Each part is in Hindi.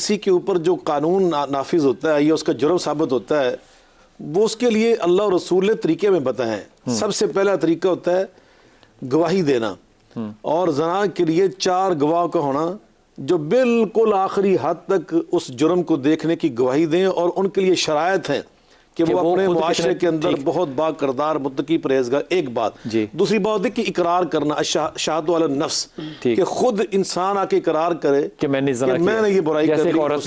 किसी के ऊपर जो कानून नाफिज होता है या उसका जुर्म साबित होता है, वो उसके लिए अल्लाह और रसूल ने तरीके में बताए हैं। सबसे पहला तरीका होता है गवाही देना, और जना के लिए 4 गवाह का होना जो बिल्कुल आखिरी हद तक उस जुर्म को देखने की गवाही दें, और उनके लिए शरायत है कि वो अपने मुआशरे के अंदर बहुत बाकिरदार मुत्तकी परहेज़गार। एक बात। दूसरी बात है कि इकरार करना, शहादत वाला नफ्स, कि खुद इंसान आके इकरार करे कि मैंने ये बुराई कर ली, और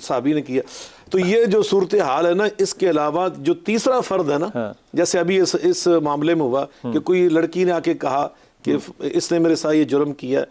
साहबी ने किया। तो ये जो सूरत हाल है ना, इसके अलावा जो तीसरा फर्द है ना, जैसे अभी इस मामले में हुआ कि कोई लड़की ने आके कहा कि इसने मेरे साथ ये जुर्म किया,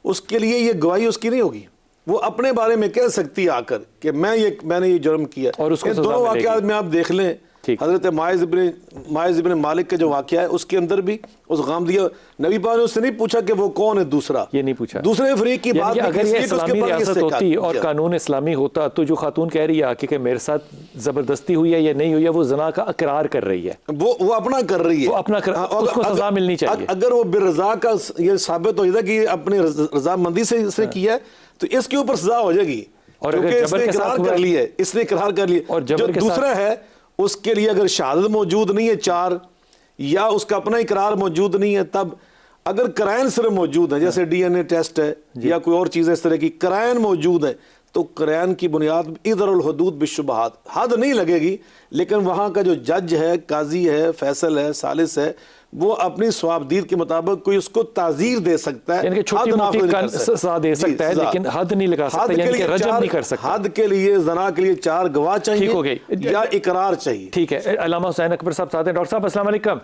उसके लिए ये गवाही उसकी नहीं होगी। वो अपने बारे में कह सकती है आकर कि मैंने ये जुर्म किया। और उसको दोनों वाक़यात में आप देख लें, हज़रत माइज़ इब्न मालिक का जो वाक़या है उसके अंदर भी उस गामदिया नबी पाक ने उससे नहीं पूछा कि वो कौन है, दूसरा ये नहीं पूछा, दूसरे फरीक की बात। अगर ये इस्लामी रियासत होती और कानून इस्लामी होता तो जो खातून कह रही है कि मेरे साथ ज़बरदस्ती हुई है या नहीं हुई है, वो ज़ना का इकरार कर रही है, वो अपना कर रही है, वो अपना उसको सज़ा मिलनी चाहिए। अगर वो बिरज़ा का ये साबित हो जाता कि अपनी रज़ामंदी से इसने किया है तो इसके ऊपर सजा हो जाएगी, और इसने इकरार कर लिया है, इसने इकरार कर लिया। और जो दूसरा है उसके लिए अगर शहादत मौजूद नहीं है 4, या उसका अपना इकरार मौजूद नहीं है, तब अगर करायन सिर्फ मौजूद है, जैसे डीएनए टेस्ट है या कोई और चीज़ इस तरह की करायन मौजूद है, तो करायन की बुनियाद इधर उल हदूद बिशुबहात, हद नहीं लगेगी, लेकिन वहाँ का जो जज है, काजी है, फैसल है, सालिस है, वो अपनी स्वाबदीद के मुताबिक कोई उसको ताज़ीर दे सकता है, सजा दे सकता है, लेकिन हद नहीं लगा सकता, यानी कि रजम नहीं कर सकता। हद के लिए जना के लिए 4 गवाह चाहिए, ठीक हो गई, या इकरार चाहिए। ठीक है, अल्लामा हुसैन अकबर साहब साथ हैं। डॉक्टर साहब अस्सलाम वालेकुम।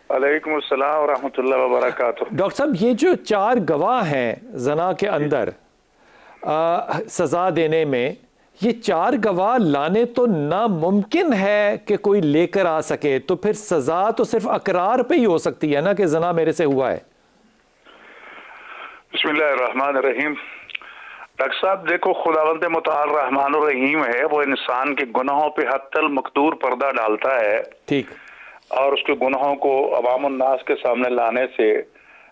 वालेकुम अस्सलाम व रहमतुल्लाहि व बरकातुहू। डॉक्टर साहब, ये जो 4 गवाह हैं जना के अंदर सजा देने में, ये 4 गवाह लाने तो नामुमकिन है कि कोई लेकर आ सके, तो फिर सजा तो सिर्फ अकरार पे ही हो सकती है ना कि जना मेरे से हुआ है। बिस्मिल्लाहिर्रहमानिर्रहीम। डॉक्टर साहब देखो, खुदावंद मुतआल रहमान और रहीम है, वो इंसान के गुनाहों पे हत्तल मकदूर पर्दा डालता है, ठीक, और उसके गुनाहों को अवामुन नास के सामने लाने से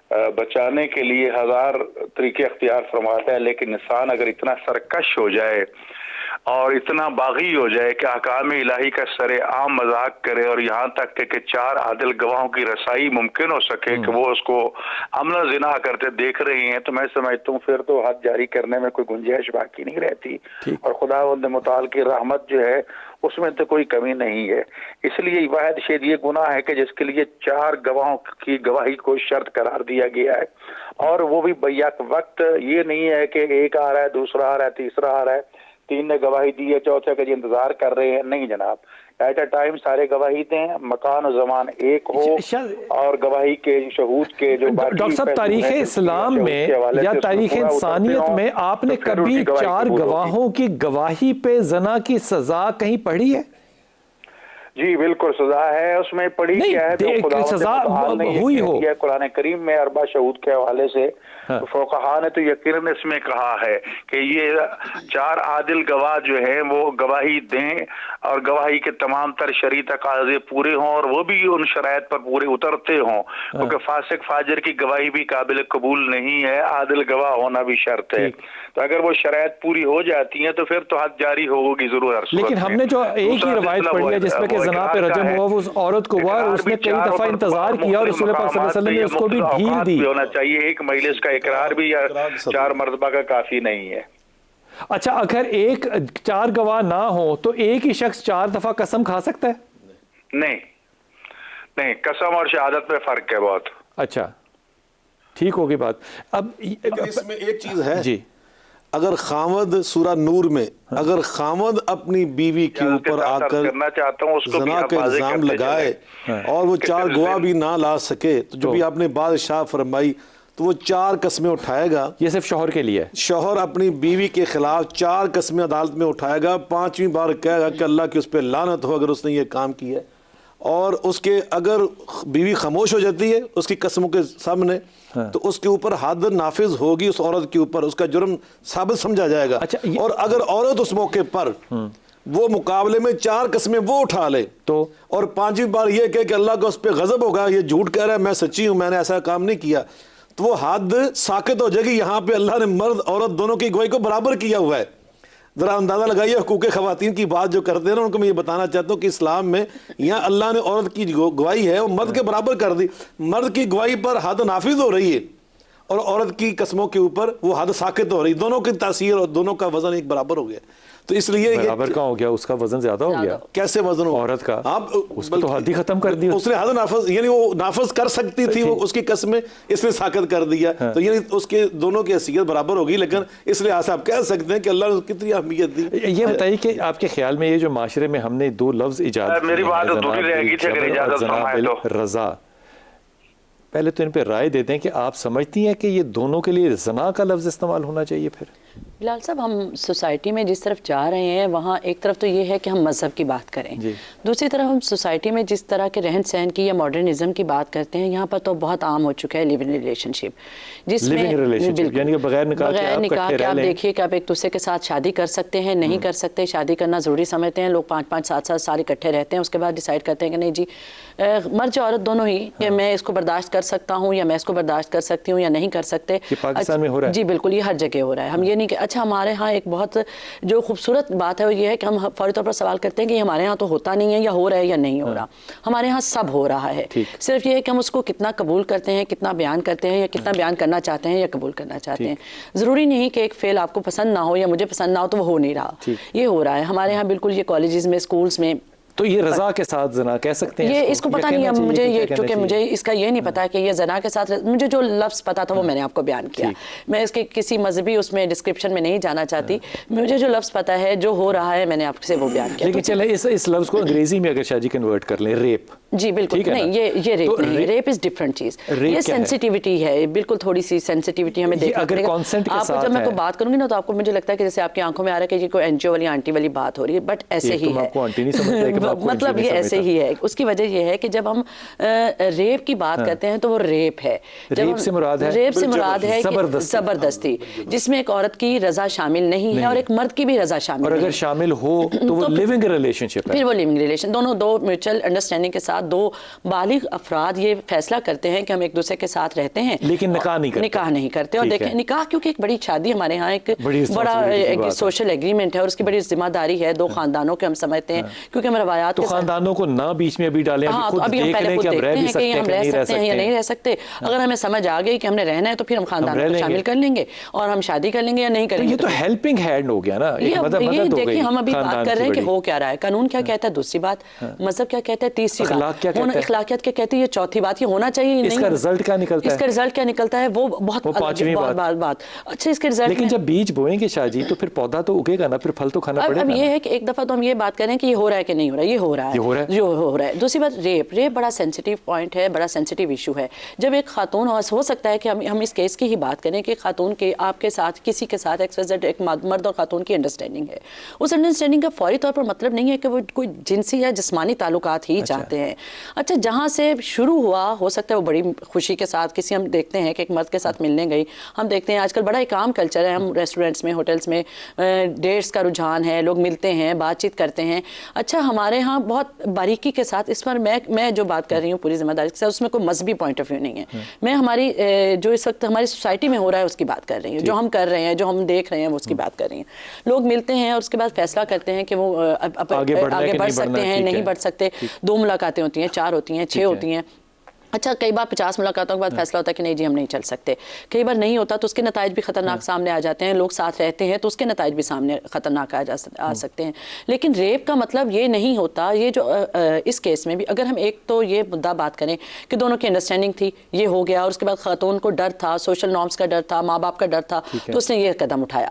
बचाने के लिए 1000 तरीके अख्तियार फरमाता है। लेकिन इंसान अगर इतना सरकश हो जाए और इतना बागी हो जाए कि अहकाम इलाही का सरे आम मजाक करे, और यहाँ तक कि 4 आदिल गवाहों की रसाई मुमकिन हो सके कि वो उसको अमला जिना करते देख रहे हैं, तो मैं समझता हूँ फिर तो हद जारी करने में कोई गुंजाइश बाकी नहीं रहती, और खुदावंद मुताल की रहमत जो है उसमें तो कोई कमी नहीं है। इसलिए वाहिद शेद ये गुनाह है कि जिसके लिए 4 गवाहों की गवाही को शर्त करार दिया गया है, और वो भी बैक वक्त। ये नहीं है कि एक आ रहा है, दूसरा आ रहा है, तीसरा आ रहा है, 3 ने गवाही दी है, चौथे का इंतजार कर रहे हैं। नहीं जनाब, एट अ टाइम सारे गवाही दें, मकान और जमान एक हो, और गवाही के शहूद के जो डॉक्टर साहब तारीख इस्लाम में या तारीख इंसानियत में आपने कभी 4 गवाहों की गवाही पे जना की सजा कहीं पढ़ी है? जी बिल्कुल सजा है, उसमें पढ़ी क्या है तो सजा हुई हो कुरान करीम में 4 शहूद के हवाले से। हाँ। फौकहा ने तो यकीनन इसमें कहा है कि ये 4 आदिल गवाह जो हैं वो गवाही दें, और गवाही के तमाम तर शरई तकाज़े पूरे हों, और वो भी उन शराइत पर पूरे उतरते हों, क्योंकि फासिक फाजिर की गवाही भी काबिल कबूल नहीं है, आदिल गवाह होना भी शर्त है। तो अगर वो शराइत पूरी हो जाती हैं तो फिर तो हद जारी होगी जरूर। लेकिन हमने जो एक ही रवायत पढ़ी है जिसमें कि जना पे रजम हुआ, वो उस औरत को हुआ, और उसने कई दफा इंतजार किया, और रसूल पाक सल्लल्लाहु अलैहि वसल्लम ने उसको भी ढील दी। होना चाहिए एक मजलिस का इकरार भी, या 4 मरतबा का काफी नहीं है। अच्छा, अगर 4 गवाह ना हो तो एक ही शख्स 4 दफा कसम खा सकता है? नहीं नहीं, कसम और शहादत में फर्क है बहुत। अच्छा, ठीक होगी बात। अब इसमें एक चीज है जी, अगर खामद सूरा नूर में अगर खामद अपनी बीवी के ऊपर आकर करना चाहता हूं उसको ज़ना का इल्जाम लगाए और वो 4 गवाह भी ना ला सके, तो जो भी आपने बादशाह फरमाई, तो वो 4 कस्में उठाएगा। ये सिर्फ शौहर के लिए, शौहर अपनी बीवी के खिलाफ 4 कस्में अदालत में उठाएगा, 5वीं बार कहेगा कि अल्लाह की उस पर लानत हो अगर उसने ये काम किया, और उसके अगर बीवी खामोश हो जाती है उसकी कस्मों के सामने, तो उसके ऊपर हद नाफिज होगी उस औरत के ऊपर, उसका जुर्म साबित समझा जाएगा। अच्छा, और अगर औरत उस मौके पर वो मुकाबले में 4 कस्में वो उठा ले तो, और 5वीं बार ये कहे कि अल्लाह का उस पर गजब होगा, ये झूठ कह रहा है, मैं सच्ची हूं, मैंने ऐसा काम नहीं किया, तो वो हद साकित हो जाएगी। यहाँ पे अल्लाह ने मर्द औरत दोनों की गवाही को बराबर किया हुआ है। जरा अंदाजा लगाइए, हुकूक खवातीन की बात जो करते हैं ना, उनको मैं ये बताना चाहता हूँ कि इस्लाम में यहाँ अल्लाह ने औरत की गवाही है वो मर्द के बराबर कर दी। मर्द की गवाही पर हद नाफिज हो रही है और औरत की कस्मों के ऊपर वो हद साकित हो रही। दोनों की तासीर और दोनों का वजन एक बराबर हो गया। तो इसलिए बराबर का हो गया, उसका वजन ज्यादा हो गया। कैसे वजन हो औरत का? आप उसको तो हद ही खत्म कर दी। उसने हद नाफज, यानी वो नाफज कर सकती थी, वो उसकी कस्में इसने साकित कर दिया। तो यानी उसके दोनों की हैसियत बराबर होगी। लेकिन इस लिहाज से आप कह सकते हैं कि अल्लाह ने कितनी अहमियत दी। ये बताइए कि आपके ख्याल में ये जो माशरे में हमने दो लफ्ज इजाद, मेरी बात अधूरी रहेगी थे, अगर इजाजत फरमाए तो। रजा, पहले तो इन पे राय देते हैं कि आप समझती हैं कि ये दोनों के लिए जना का लफ्ज इस्तेमाल होना चाहिए? फिर बिलाल साहब, हम सोसाइटी में जिस तरफ जा रहे हैं वहाँ एक तरफ तो ये है कि हम मज़हब की बात करें, दूसरी तरफ हम सोसाइटी में जिस तरह के रहन सहन की या मॉडर्निज्म की बात करते हैं, यहाँ पर तो बहुत आम हो चुका है लिविंग रिलेशनशिप, जिसमें यानी कि बगैर निकाह के आप देखिए कि आप एक दूसरे के साथ शादी कर सकते हैं, नहीं कर सकते, शादी करना ज़रूरी समझते हैं लोग, 5-5 7-7 साल इकट्ठे रहते हैं, उसके बाद डिसाइड करते हैं कि नहीं जी मर्द औरत दोनों ही कि मैं इसको बर्दाश्त कर सकता हूँ या मैं इसको बर्दाश्त कर सकती हूँ या नहीं कर सकते। पाकिस्तान में हो रहा है? जी बिल्कुल, ये हर जगह हो रहा है। हम ये नहीं कि अच्छा हमारे यहाँ एक बहुत जो खूबसूरत बात है वो ये है कि हम फौरी तौर पर सवाल करते हैं कि हमारे यहाँ तो होता नहीं है या हो रहा है या नहीं हो रहा। हमारे यहाँ सब हो रहा है, सिर्फ ये है कि हम उसको कितना कबूल करते हैं, कितना बयान करते हैं या कितना बयान करना चाहते हैं या कबूल करना चाहते हैं। ज़रूरी नहीं कि एक फेल आपको पसंद ना हो या मुझे पसंद ना हो तो वो हो नहीं रहा, ये हो रहा है हमारे यहाँ बिल्कुल। ये कॉलेजेस में, स्कूल्स में, तो ये रजा के साथ जना कह सकते हैं? ये इसको पता नहीं है मुझे, ये क्योंकि मुझे इसका ये नहीं पता कि ये जना के साथ, मुझे जो लफ्ज़ पता था वो मैंने आपको बयान किया। मैं इसके किसी मजहबी उसमें डिस्क्रिप्शन में नहीं जाना चाहती, मुझे जो लफ्ज़ पता है जो हो रहा है मैंने आपसे वो बयान किया। लेकिन चले इस लफ्ज़ को अंग्रेजी में अगर शाजी कन्वर्ट कर लें, रेप। जी बिल्कुल नहीं, ये रेप नहीं, रेप इज डिफरेंट चीज, ये सेंसिटिविटी है, बिल्कुल थोड़ी सी सेंसिटिविटी हमें देखना पड़ेगा। आपको जब मैं को बात करूंगी ना तो आपको मुझे लगता है कि जैसे आपकी आंखों में आ रहा है कि ये कोई एनजीओ वाली आंटी वाली बात हो रही है, बट ऐसे ही है, मतलब ये ऐसे ही है। उसकी वजह ये है कि जब हम रेप की बात करते हैं तो वो रेप है, रेप से मुराद है जबरदस्ती, जिसमें एक औरत की रजा शामिल नहीं है और एक मर्द की भी रजा शामिल, और अगर शामिल हो तो वो लिविंग रिलेशनशिप है, फिर वो लिविंग रिलेशन, दोनों दो म्यूचुअल अंडरस्टैंडिंग के साथ दो बालिग अफराद ये फैसला करते हैं कि हम एक दूसरे के साथ रहते हैं, लेकिन निकाह नहीं करते। और देखें निकाह क्योंकि एक बड़ी शादी हमारे यहाँ एक बड़ा सोशल एग्रीमेंट है और उसकी बड़ी जिम्मेदारी है दो खानदानों के, हम समझते हैं क्योंकि हम रवायात तो खानदानों को ना बीच में अभी डालें, अभी हम पहले खुद देखते हैं कि हम रह सकते हैं या नहीं रह सकते। अगर हमें समझ आ गई कि हमने रहना है तो फिर हम खानदानों को शामिल कर लेंगे और हम शादी कर लेंगे या नहीं करेंगे। ये तो हेल्पिंग हैंड हो गया ना, ये देखिए हम अभी बात कर रहे हैं कि हो क्या रहा है, कानून क्या कहता है, दूसरी बात मजहब क्या कहता है, तीसरी बात इखलाकियत क्या कहती है, ये चौथी बात, ये होना चाहिए नहीं। इसका रिजल्ट क्या निकलता है? इसका रिजल्ट क्या निकलता है वो बहुत बात। अच्छा इसके रिजल्ट, लेकिन जब बीज बोएंगे शाजी तो फिर पौधा तो उगेगा ना, फिर फल तो खाना पड़ेगा। अब ये है कि एक दफा तो हम ये बात करें कि ये हो रहा है कि नहीं हो रहा है, ये हो रहा है जो हो रहा है। दूसरी बात रेप बड़ा सेंसिटिव पॉइंट है, बड़ा सेंसिटिव इशू है। जब एक खातून, हो सकता है कि हम इस केस की ही बात करें कि खातून के आपके साथ किसी के साथ एक मर्द और खातून की अंडरस्टैंडिंग है, उस अंडरस्टैंडिंग का फौरी तौर पर मतलब नहीं है कि वो कोई जिनसी या जिस्मानी ताल्लुकात ही चाहते हैं। अच्छा जहाँ से शुरू हुआ हो सकता है वो बड़ी खुशी के साथ किसी, हम देखते हैं कि एक मर्द के साथ मिलने गई, हम देखते हैं आजकल बड़ा एक आम कल्चर है, हम रेस्टोरेंट्स में होटल्स में डेट्स का रुझान है, लोग मिलते हैं बातचीत करते हैं। अच्छा हमारे यहाँ बहुत बारीकी के साथ इस पर मैं जो बात कर रही हूँ पूरी जिम्मेदारी के साथ, उसमें कोई मजहबी पॉइंट ऑफ व्यू नहीं है, मैं हमारी जो इस वक्त हमारी सोसाइटी में हो रहा है उसकी बात कर रही हूँ, जो हम कर रहे हैं, जो हम देख रहे हैं वो उसकी बात कर रही हूँ। लोग मिलते हैं और उसके बाद फैसला करते हैं कि वो आगे बढ़ सकते हैं, नहीं बढ़ सकते। 2 मुलाकातें होती हैं, 4 होती हैं, 6 होती हैं। अच्छा कई बार 50 मुलाकातों के बाद फैसला होता है कि नहीं जी हम नहीं चल सकते। कई बार नहीं होता तो उसके नताइज भी खतरनाक सामने आ जाते हैं, लोग साथ रहते हैं तो उसके नताइज भी सामने खतरनाक आ सकते हैं। लेकिन रेप का मतलब ये नहीं होता, ये जो इस केस में भी अगर हम एक तो ये मुद्दा बात करें कि दोनों की अंडरस्टैंडिंग थी, ये हो गया, और उसके बाद खातून को डर था, सोशल नॉर्म्स का डर था, माँ बाप का डर था, तो उसने ये कदम उठाया।